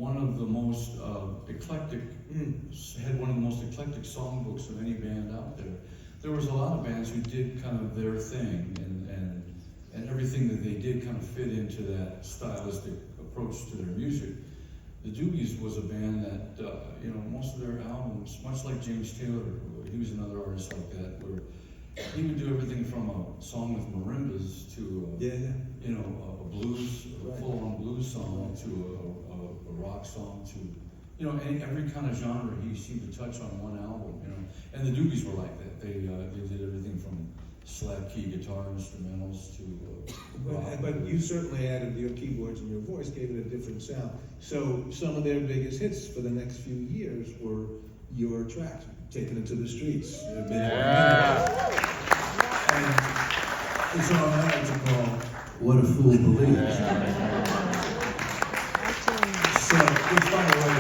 one of the most eclectic, had one of the most eclectic songbooks of any band out there. There was a lot of bands who did kind of their thing, and everything that they did kind of fit into that stylistic approach to their music. The Doobies was a band that, most of their albums, much like James Taylor, he was another artist like that, where he would do everything from a song with marimbas to a blues, a full-on blues song to a rock song to, every kind of genre he seemed to touch on one album, And the Doobies were like that. They did everything from slap key guitar instrumentals to rock. But you certainly added your keyboards and your voice, gave it a different sound. So some of their biggest hits for the next few years were your tracks, Taking It to the Streets. Yeah. And it's all I like to call What a Fool Believes. So, which by the way,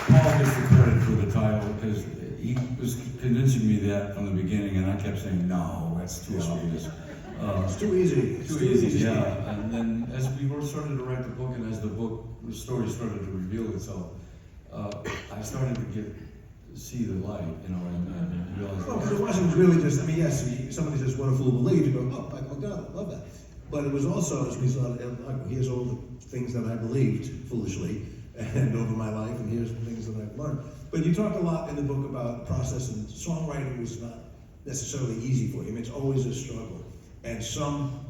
Paul gets the credit for the title because he was convincing me that from the beginning, and I kept saying, no, that's too obvious. It's too easy. Too easy, yeah. And then as we started to write the book, and as the story started to reveal itself, I started to see the light, and realize. Well, because it wasn't really just, yes, somebody says, what a fool believes, you go, oh, Michael McDonald, love that. But it was also, as we thought, here's all the things that I believed foolishly, and over my life, and here's the things that I've learned. But you talk a lot in the book about process, and songwriting was not necessarily easy for you. It's always a struggle. And some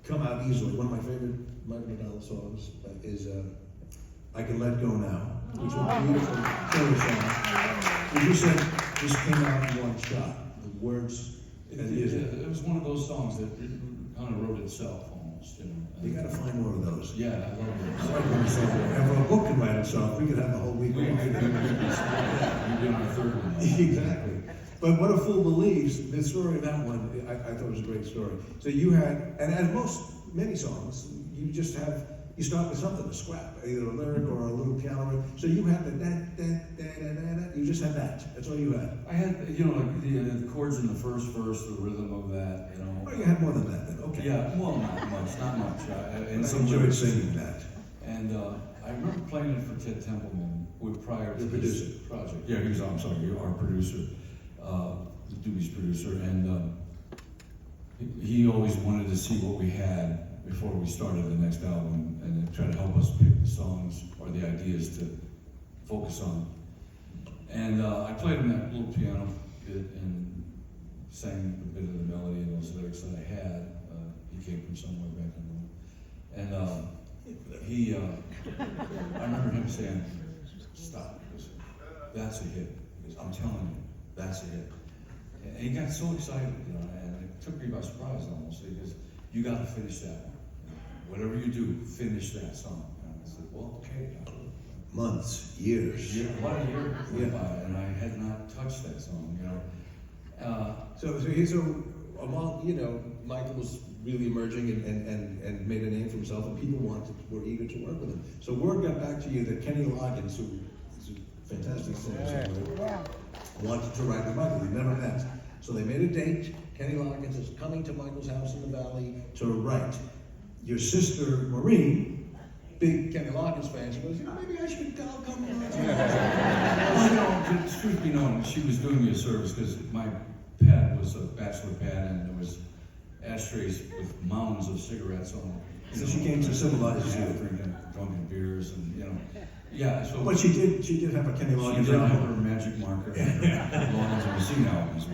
come out easily. One of my favorite Michael McDonald songs is I Can Let Go Now, which was a beautiful killer song. You said this came out in one shot. The words it was one of those songs that kind of wrote itself almost. You got to find more of those. Yeah, I love If it. a book can write itself, we could have the whole week. You're doing our third one. Exactly. But What a Fool Believes, the story of that one, I thought was a great story. So you had, and as many songs, you start with something, a scrap, either a lyric or a little piano riff. So you had you just had that. That's all you had. I had, the chords in the first verse, the rhythm of that, Well, you had more than that then, okay. Yeah, well, not much. And I some enjoyed lyrics. singing that. And I remember playing it for Ted Templeman prior to Your this producer. project. Yeah, he was, our producer, the Doobies producer, and he always wanted to see what we had before we started the next album, and try to help us pick the songs or the ideas to focus on. And I played him that little piano bit and sang a bit of the melody and those lyrics that I had. He came from somewhere back in the and I remember him saying, "Stop! He goes, that's a hit." He goes, "I'm telling you, that's a hit." And he got so excited, and it took me by surprise almost. He goes, "You got to finish that one. Whatever you do, finish that song." And I said, "Well, okay." Months, years. About a year went by, and I had not touched that song, So among, Michael was really emerging and made a name for himself, and people were eager to work with him. So word got back to you that Kenny Loggins, who is a fantastic singer, wanted to write with Michael. They never met. So they made a date. Kenny Loggins is coming to Michael's house in the Valley to write. Your sister, Maureen, big Kenny Loggins fan, she goes, maybe I should come on. Well, truth be known, she was doing me a service because my pad was a bachelor pad, and there was ashtrays with mounds of cigarettes on it. So she came to symbolize you. Drinking beers, and yeah. So, But she did have a Kenny Loggins she did have album. her magic marker. Loggins and Messina albums.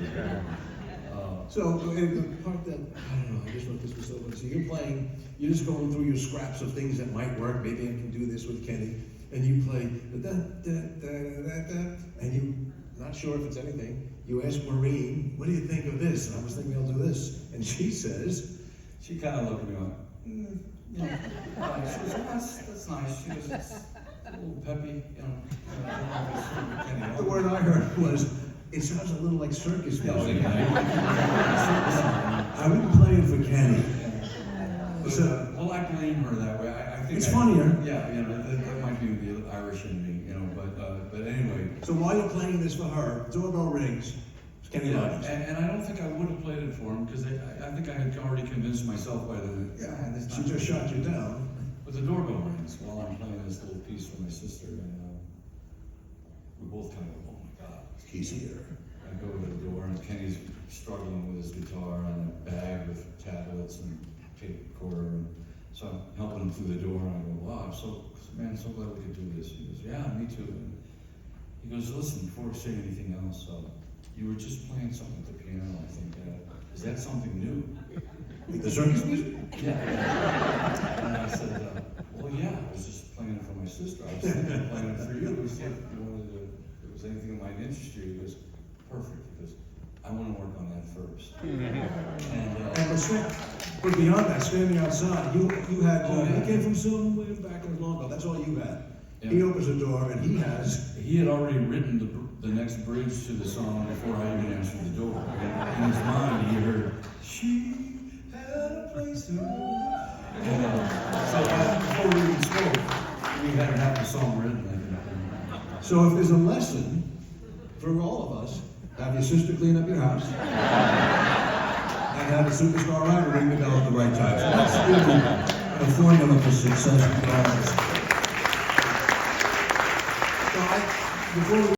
So the part that, I don't know, I just thought this was so good. So you're just going through your scraps of things that might work. Maybe I can do this with Kenny. And you play da da da da da, and you're not sure if it's anything. You ask Maureen, what do you think of this? And I was thinking I'll do this. And she says, She kind of looked at me like, she goes, that's nice. She goes, it's a little peppy, the word I heard was, it sounds a little like circus music. I wouldn't play it for Kenny. So, well, I blame her that way. I think it's funnier. Yeah, that might be the Irish in me, but anyway. So while you're playing this for her, doorbell rings. It's Kenny Loggins. And I don't think I would have played it for him because I think I had already convinced myself by then. Yeah, she just shot you down. But the doorbell rings while I'm playing this little piece for my sister, and we both kind of go, oh my God. He's here. I go to the door, and Kenny's struggling with his guitar and a bag with tablets and tape recorder, and so I'm helping him through the door, and I go, wow, I'm so glad we could do this. He goes, yeah, me too. And he goes, listen, before we say anything else, you were just playing something at the piano, I think. Is that something new? The circus music? Yeah. And I said, well, yeah, I was just playing it for my sister. I was thinking of playing it for you. He said, if there was anything that might interest you, he goes, perfect, because I want to work on that first. But beyond that, standing outside, you had, Oh, yeah. you came from somewhere back in Long Ago, that's all you had. Yeah. He opens the door and he has, He had already written the next bridge to the song before I even answered the door. In his mind, he heard, she had a place to live. So before we even spoke, we had half the song written. so if there's a lesson for all of us, have your sister clean up your house. And have a superstar rider ring the bell at the right time. So that's really the formula for success regardless. So before we